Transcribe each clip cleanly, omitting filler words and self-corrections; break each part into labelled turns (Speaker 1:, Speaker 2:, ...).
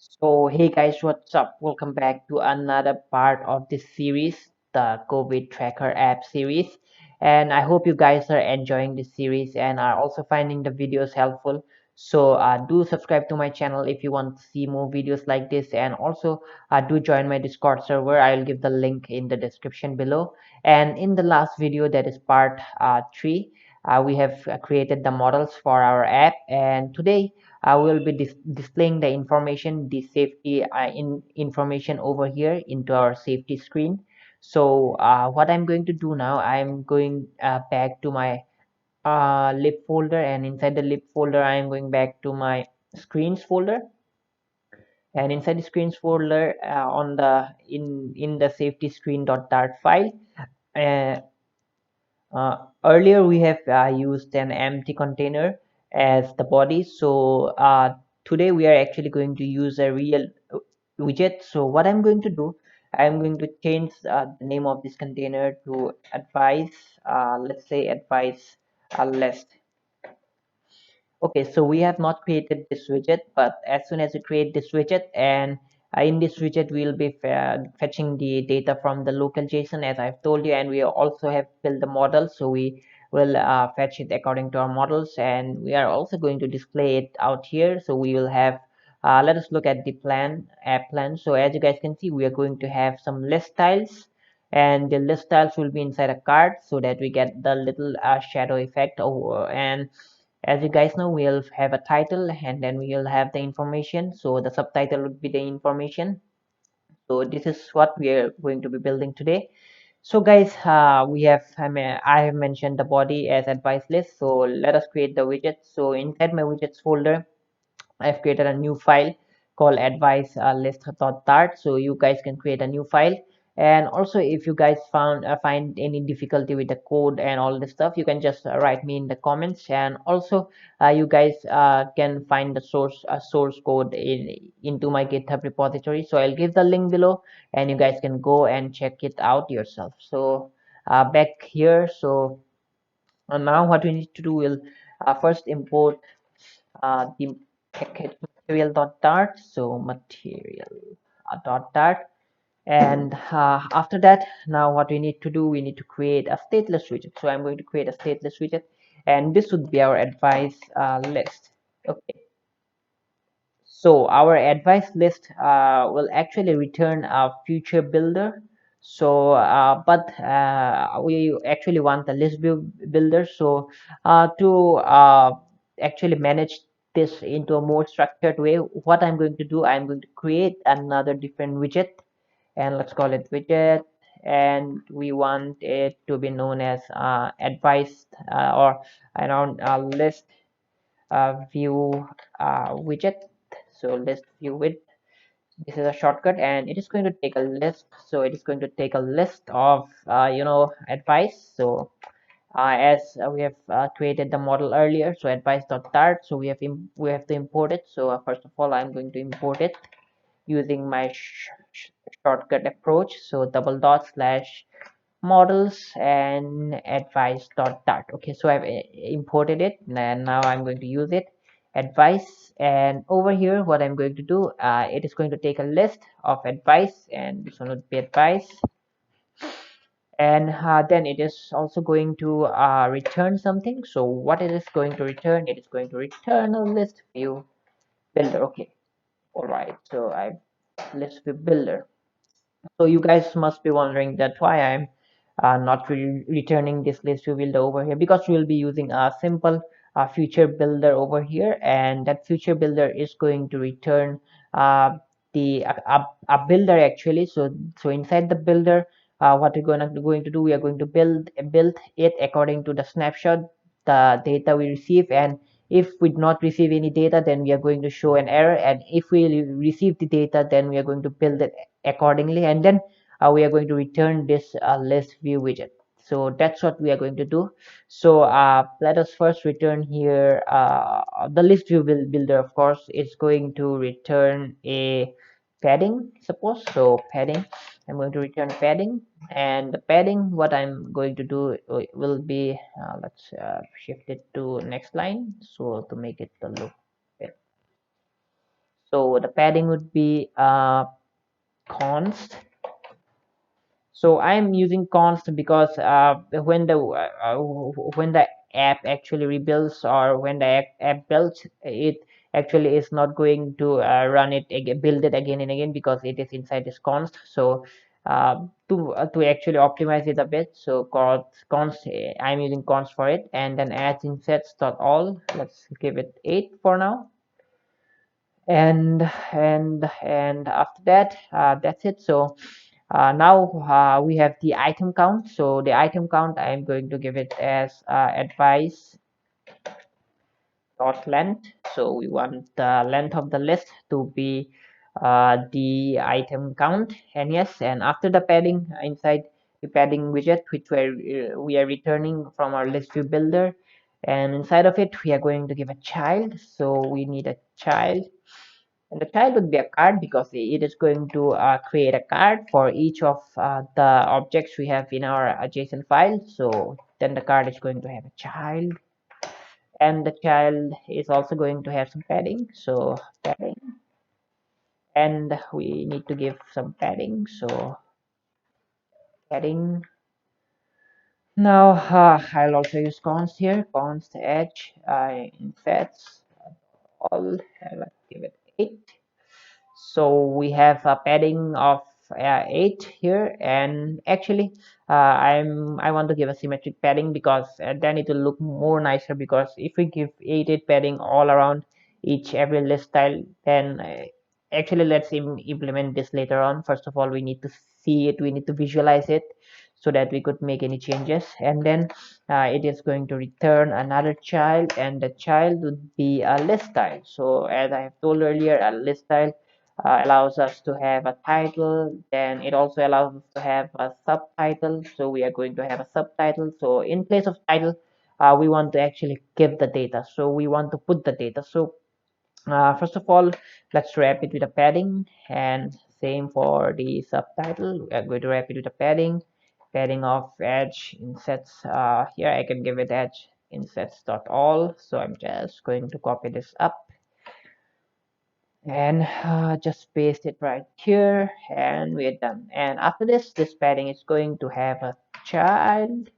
Speaker 1: So, hey guys, what's up? Welcome back to another part of this series, the COVID Tracker app series. And I hope you guys are enjoying this series and are also finding the videos helpful. So, do subscribe to my channel if you want to see more videos like this. And also, do join my Discord server. I'll give the link in the description below. And in the last video, that is part 3, we have created the models for our app. And today, I will be displaying the information, the safety information over here into our safety screen. So what I'm going to do now, I'm going back to my lib folder, and inside the lib folder, I'm going back to my screens folder. And inside the screens folder, on the in the safety screen.dart file, uh, earlier we have used an empty container as the body. So today we are actually going to use a real widget. So what I'm going to do, I'm going to change the name of this container to advice. Let's say advice list. Okay, so we have not created this widget, but as soon as you create this widget, and in this widget we'll be fetching the data from the local JSON as I've told you, and we also have built the model, so we will fetch it according to our models, and we are also going to display it out here. So we will have let us look at the app plan. So as you guys can see, we are going to have some list styles, and the list styles will be inside a card so that we get the little shadow effect over. And as you guys know, we'll have a title and then we'll have the information. So the subtitle would be the information. So this is what we are going to be building today. So guys, I have mentioned the body as advice list. So let us create the widget. So inside my widgets folder, I've created a new file called advice list.dart. So you guys can create a new file. And also, if you guys find any difficulty with the code and all this stuff, you can just write me in the comments. And also, you guys can find the source code into my GitHub repository. So I'll give the link below, and you guys can go and check it out yourself. So back here. So now what we need to do, will first import the package material.dart. So material dart, and after that, now what we need to do, we need to create a stateless widget. So I'm going to create a stateless widget, and this would be our advice list. Okay, so our advice list will actually return a future builder. So but we actually want the Listview builder. So to actually manage this into a more structured way, what I'm going to do, I'm going to create another different widget, and let's call it widget, and we want it to be known as advice or around list view widget. So list view width, this is a shortcut, and it is going to take a list. So it is going to take a list of advice. So as we have created the model earlier, so advice.dart, so we have to import it. So first of all, I'm going to import it using my shortcut approach. So double dot slash models and advice.dart. Okay, so I've imported it, and now I'm going to use it, advice. And over here, what I'm going to do, it is going to take a list of advice, and this one would be advice. And then it is also going to return something. So what it is going to return, it is going to return a list view builder. Okay, all right, so I list view builder. So you guys must be wondering that why I'm not returning this list view builder over here, because we'll be using a simple future builder over here, and that future builder is going to return the a builder actually. So inside the builder, what we're going to do, we are going to build it according to the snapshot, the data we receive. And if we do not receive any data, then we are going to show an error, and if we receive the data, then we are going to build it accordingly, and then we are going to return this list view widget. So that's what we are going to do. So let us first return here the list view builder. Of course, it's going to return a padding, suppose. So padding, I'm going to return padding, and the padding, what I'm going to do will be let's shift it to next line, so to make it the look. So the padding would be const. So I'm using const because when the app actually rebuilds, or when the app builds, it actually is not going to run it again, build it again and again, because it is inside this const. So to actually optimize it a bit, so const, I'm using const for it, and then add insets dot all. Let's give it 8 for now, and after that, that's it. So now we have the item count. So the item count, I'm going to give it as advice dot length. So we want the length of the list to be the item count. And yes, and after the padding, inside the padding widget, which we are returning from our Listview Builder, and inside of it we are going to give a child. So we need a child, and the child would be a card, because it is going to create a card for each of the objects we have in our JSON file. So then the card is going to have a child, and the child is also going to have some padding. So padding, and we need to give some padding. So padding. Now I'll also use const here. Const edge insets all. Let's give it 8. So we have a padding of 8 here, and actually I want to give a symmetric padding, because then it will look more nicer, because if we give 8 padding all around every list style, then actually let's implement this later on. First of all, we need to see it, we need to visualize it, so that we could make any changes. And then it is going to return another child, and the child would be a list style. So as I have told earlier, a list style allows us to have a title, then it also allows us to have a subtitle. So we are going to have a subtitle. So in place of title, we want to actually give the data, so we want to put the data. So first of all, let's wrap it with a padding, and same for the subtitle. We are going to wrap it with a padding of edge insets. Here I can give it edge insets dot all. So I'm just going to copy this up, and just paste it right here, and we're done. And after this padding is going to have a child,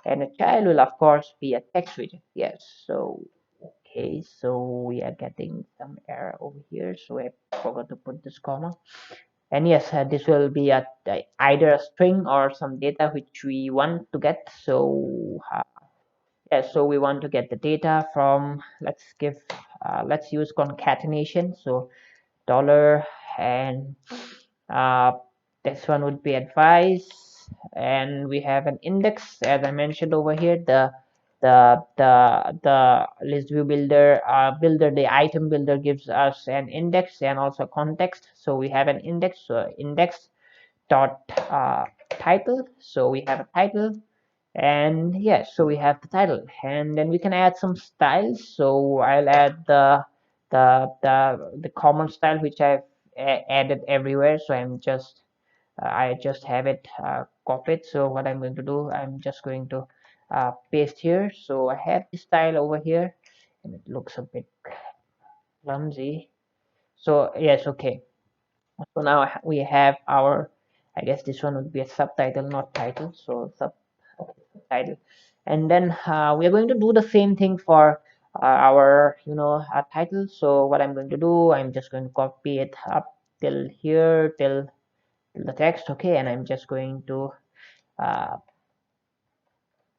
Speaker 1: and a child will of course be a text widget. Yes. So okay, so we are getting some error over here, so I forgot to put this comma. And yes, this will be either a string or some data which we want to get. So yeah, so we want to get the data from, let's use concatenation. So dollar, and uh, this one would be advice, and we have an index, as I mentioned over here. The Listview Builder the item builder gives us an index and also context. So we have an index, so index dot title. So we have a title, and yes, so we have the title, and then we can add some styles. So I'll add the common style which I've added everywhere. So I just have it copied. So what I'm going to do, I'm just going to paste here. So I have this style over here, and it looks a bit clumsy. So yes, okay. So now we have our, I guess this one would be a subtitle, not title. So subtitle, and then we are going to do the same thing for our title. So what I'm going to do, I'm just going to copy it up till here, till the text. Okay, and I'm just going to uh,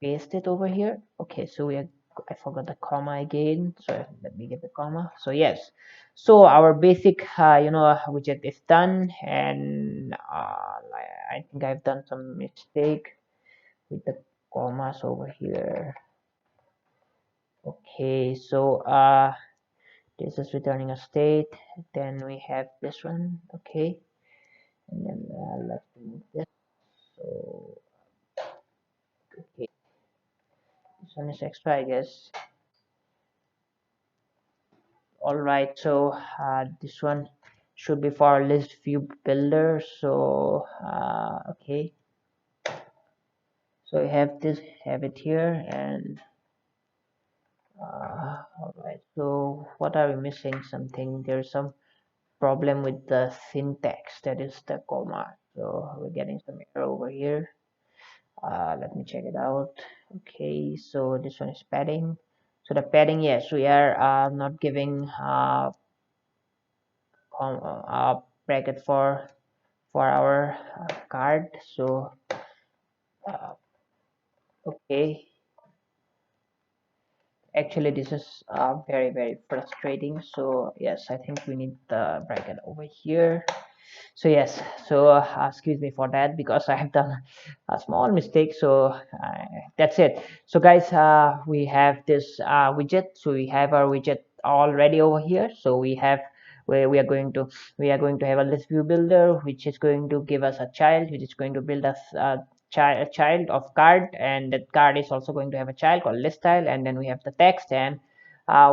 Speaker 1: paste it over here. Okay, so I forgot the comma again, so let me get the comma. So yes, so our basic widget is done, and I think I've done some mistake with the commas over here. Okay, so this is returning a state, then we have this one. Okay, and then let's remove this. So okay, this one is extra, I guess. All right, so this one should be for Listview Builder. So okay, so I have it here, and all right, so what are we missing? Something, there's some problem with the syntax, that is the comma. So we're getting some error over here. Let me check it out. Okay, so this one is padding. So the padding, yes, we are not giving bracket for our card. So uh, okay, actually this is very frustrating. So yes, I think we need the bracket over here. So yes, so excuse me for that, because I have done a small mistake. So that's it. So guys, we have this widget. So we have our widget already over here. So we have where we are going to have a Listview Builder, which is going to give us a child, which is going to build us a child of card, and that card is also going to have a child called list style, and then we have the text, and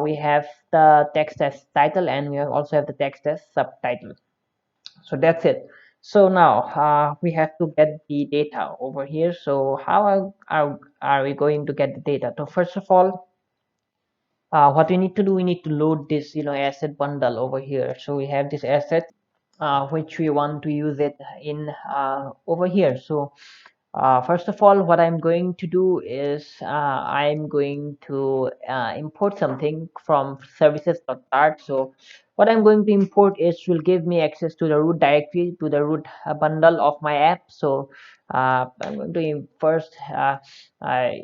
Speaker 1: we have the text as title, and we also have the text as subtitle. So that's it. So now we have to get the data over here. So how are we going to get the data? So first of all, what we need to do, we need to load this asset bundle over here. So we have this asset which we want to use it in over here. So first of all, what I'm going to do is I'm going to import something from services.dart. So what I'm going to import is will give me access to the root directory, to the root bundle of my app. So I'm going to first I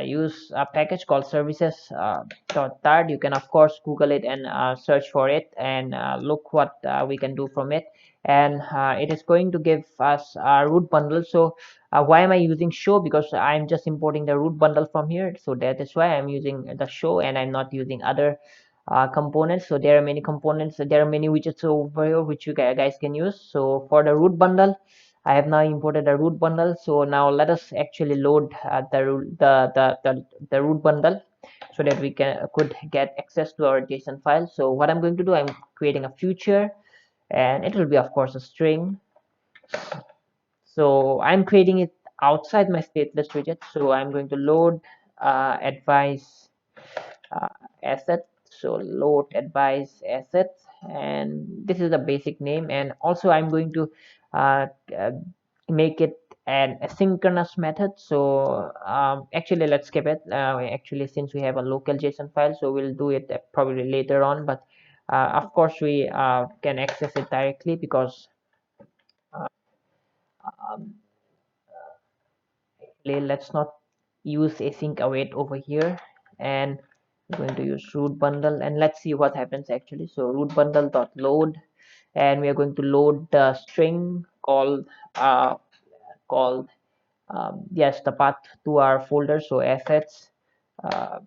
Speaker 1: use a package called services.dart. You can of course Google it and search for it and look what we can do from it. And it is going to give us a root bundle. So why am I using show? Because I'm just importing the root bundle from here, so that is why I'm using the show and I'm not using other components. So there are many components, there are many widgets over here which you guys can use. So for the root bundle, I have now imported a root bundle. So now let us actually load the root bundle so that we could get access to our JSON file. So what I'm going to do, I'm creating a future, and it will be of course a string. So I'm creating it outside my stateless widget. So I'm going to load advice uh, asset. So load advice asset, and this is the basic name. And also I'm going to uh, uh, make it an asynchronous method. So actually let's skip it. Actually, since we have a local JSON file, so we'll do it probably later on. But of course we can access it directly, because uh, um, let's not use async await over here, and I'm going to use root bundle, and let's see what happens actually. So root bundle dot load, and we are going to load the string called yes, the path to our folder. So assets uh,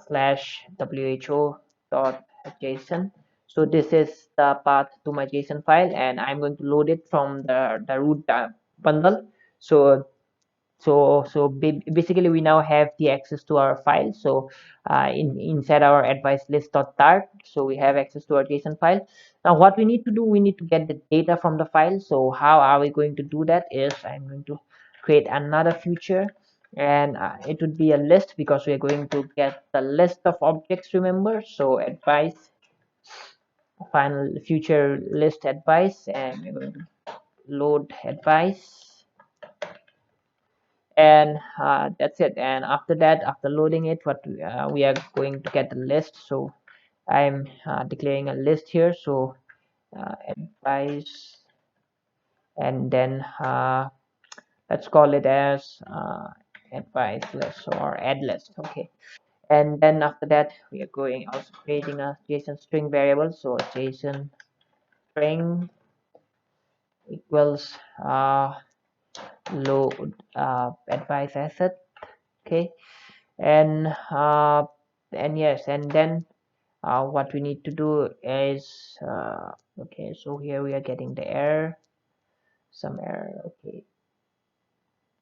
Speaker 1: slash who dot json. So this is the path to my JSON file, and I'm going to load it from the root bundle. So basically we now have the access to our file. So inside our advice list.dart, so we have access to our JSON file. Now what we need to do, we need to get the data from the file. So how are we going to do that is I'm going to create another future, and it would be a list, because we're going to get the list of objects, remember. So advice final future list advice, and we're going to load advice, and that's it. And after that, after loading it, what we are going to get the list. So I'm declaring a list here. So advice, and then let's call it as advice list or add list. Okay, and then after that we are going also creating a JSON string variable. So JSON string equals load advice asset. Okay, and yes, and then what we need to do is okay, so here we are getting the error, some error. Okay,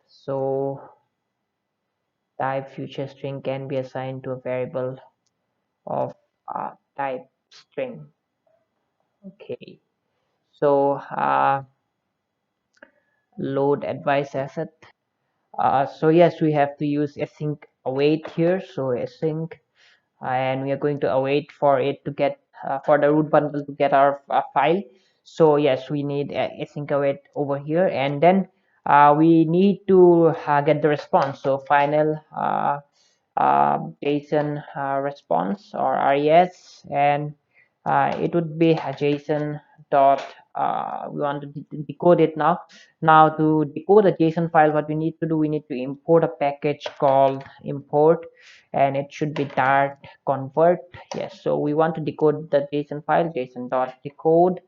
Speaker 1: so type future string can be assigned to a variable of type string. Okay, so load advice asset. So yes, we have to use async await here. So async, and we are going to await for it to get for the root bundle to get our file. So yes, we need async await over here, and then we need to get the response. So final JSON response or res, and it would be a JSON dot. We want to decode it now. Now to decode a JSON file, what we need to do, we need to import a package called import, and it should be dart convert. Yes, so we want to decode the JSON file, JSON dot decode.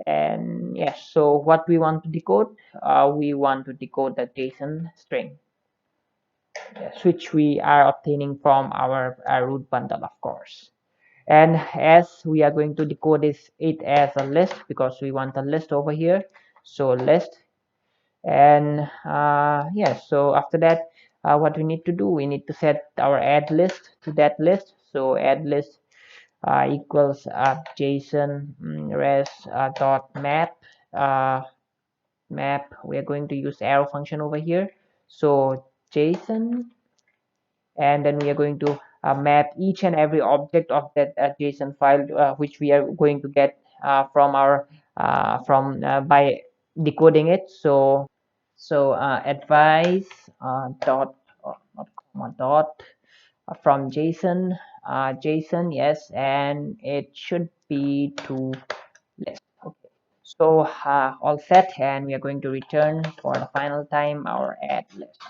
Speaker 1: And yes, so what we want to decode, we want to decode the JSON string, yes, which we are obtaining from our root bundle, of course. And as we are going to decode it as a list, because we want a list over here, so list. And yes, so after that, what we need to do, we need to set our add list to that list. So add list equals JSON res dot map map. We are going to use arrow function over here, so JSON, and then we are going to map each and every object of that JSON file, which we are going to get from our by decoding it. So advice dot not comma dot from JSON, JSON, yes, and it should be to list. Okay, so all set, and we are going to return for the final time our add list.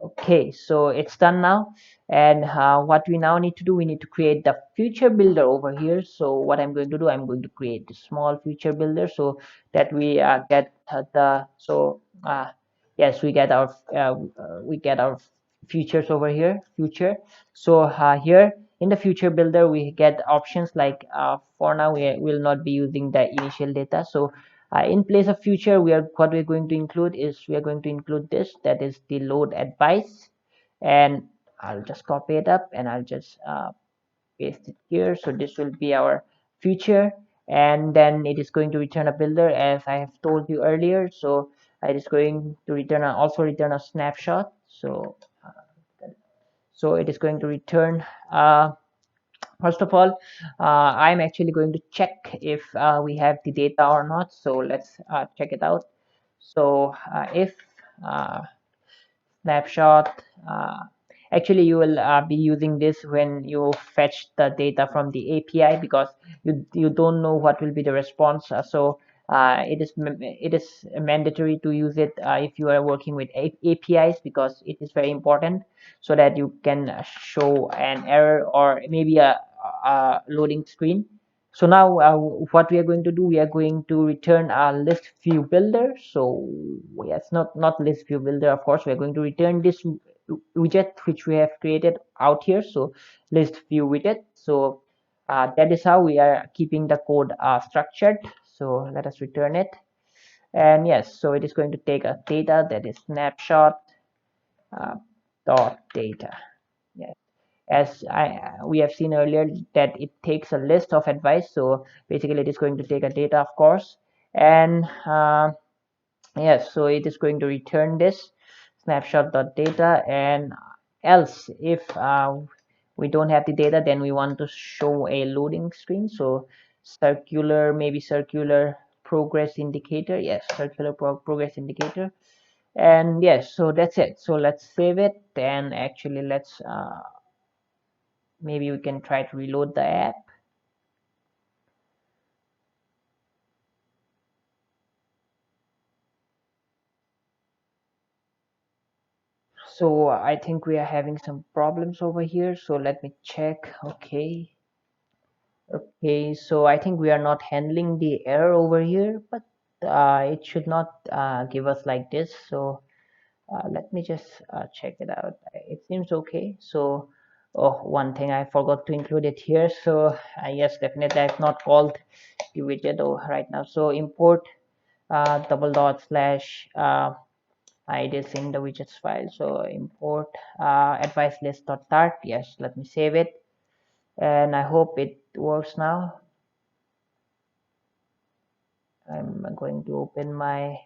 Speaker 1: Okay, so it's done now, and what we now need to do, we need to create the future builder over here. So what I'm going to do, I'm going to create a small future builder so that we get the so yes, we get our futures over here, future. So here in the future builder we get options like for now we will not be using the initial data. So in place of future, what we're going to include is we are going to include this, that is the load advice, and I'll just copy it up and I'll just paste it here. So this will be our future, and then it is going to return a builder as I have told you earlier. So it is going to return also return a snapshot. So it is going to return first of all, I'm actually going to check if we have the data or not. So let's check it out. So if uh, snapshot, actually you will be using this when you fetch the data from the API, because you don't know what will be the response. So it is mandatory to use it if you are working with APIs, because it is very important so that you can show an error or maybe a loading screen. So now what we are going to do, we are going to return a list view builder. So yes, not list view builder, of course. We are going to return this widget which we have created out here, so list view widget. So that is how we are keeping the code structured. So let us return it, and yes, so it is going to take a data, that is snapshot dot data. Yes, as we have seen earlier that it takes a list of advice. So basically it is going to take a data, of course, and yes, so it is going to return this snapshot.data, and else if we don't have the data, then we want to show a loading screen. So circular, maybe circular progress indicator, yes, circular progress indicator. And yes, so that's it. So let's save it, and actually let's maybe we can try to reload the app. So I think we are having some problems over here, so let me check. Okay, so I think we are not handling the error over here, but it should not give us like this. So let me just check it out. It seems okay. So oh, one thing I forgot to include it here. So yes, definitely I've not called the widget right now. So import double dot slash it is in the widgets file. So import advice list dot dart. Yes, let me save it, and I hope it works now. I'm going to open my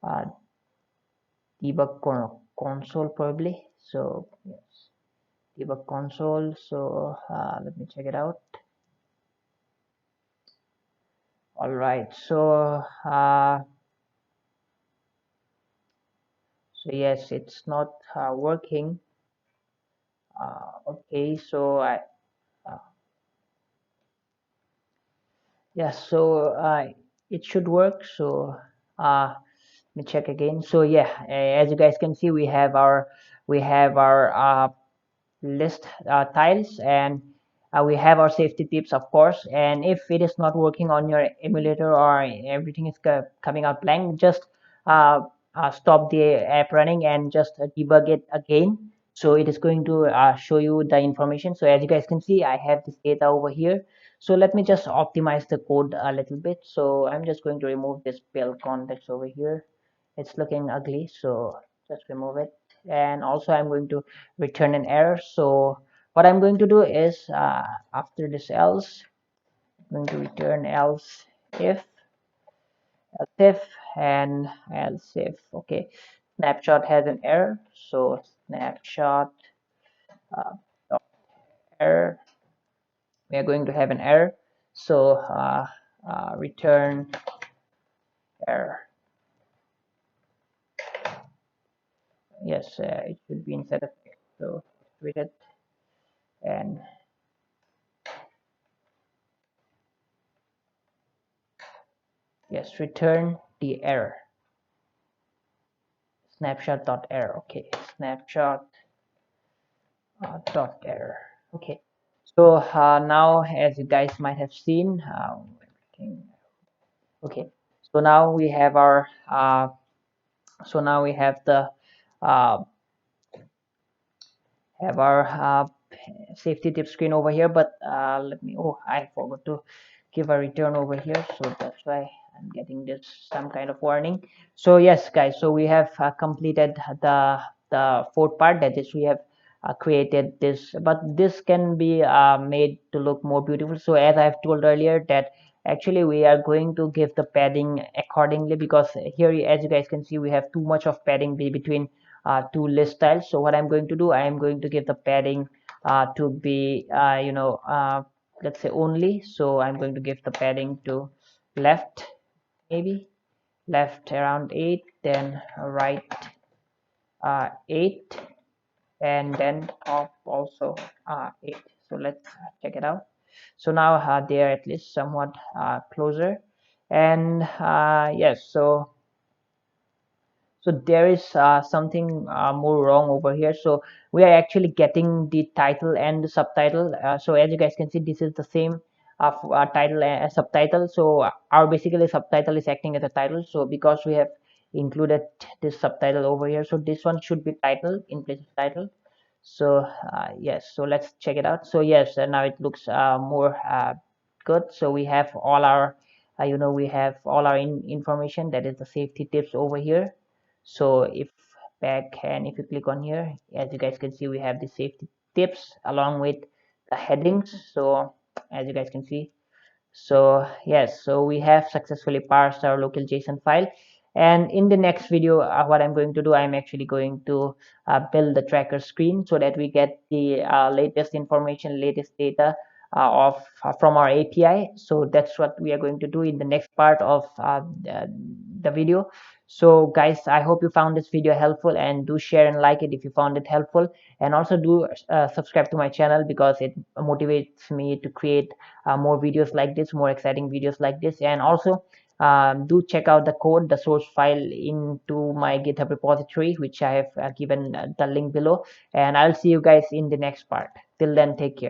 Speaker 1: uh, debug console probably. So yes, debug console. So let me check it out. All right, so yes, it's not working. Okay, so I uh, yes, so it should work. So let me check again. So yeah, as you guys can see, we have our list tiles, and we have our safety tips, of course. And if it is not working on your emulator or everything is coming out blank, just uh, stop the app running and just debug it again. So it is going to show you the information. So as you guys can see, I have this data over here. So let me just optimize the code a little bit. So I'm just going to remove this pill context over here. It's looking ugly, so just remove it. And also I'm going to return an error. So what I'm going to do is after this else, I'm going to return else if and else if. Okay, snapshot has an error, so snapshot uh, error, we are going to have an error. So return error. Yes, it should be inside of text. So read it and yes, return the error. Snapshot dot error. Okay, snapshot dot error. Okay, so now as you guys might have seen, okay, so now we have our so now we uh, have our safety tip screen over here. But let me, oh, I forgot to give a return over here, so that's why I'm getting this some kind of warning. So yes guys, so we have completed the fourth part, that is we have created this, but this can be made to look more beautiful. So as I've told earlier, that actually we are going to give the padding accordingly, because here as you guys can see, we have too much of padding between two list styles. So what I'm going to do, I am going to give the padding to be let's say only. So I'm going to give the padding to left, maybe left around 8, then right 8, and then top also 8. So let's check it out. So now they are at least somewhat closer. And yes, so there is something more wrong over here. So we are actually getting the title and the subtitle. So as you guys can see, this is the same title and subtitle. So our basically subtitle is acting as a title. So because we have included this subtitle over here, so this one should be title in place of title. So yes, so let's check it out. So yes, now it looks more good. So we have all our we have all our information, that is the safety tips over here. So if back, and if you click on here, as you guys can see, we have the safety tips along with the headings. So as you guys can see, so yes, so we have successfully parsed our local JSON file. And in the next video, what I'm going to do, I'm actually going to build the tracker screen, so that we get the latest information, latest data of from our API. So that's what we are going to do in the next part of the video. So guys, I hope you found this video helpful, and do share and like it if you found it helpful. And also do subscribe to my channel, because it motivates me to create more videos like this, more exciting videos like this. And also do check out the code, the source file into my GitHub repository, which I have given the link below. And I'll see you guys in the next part. Till then, take care.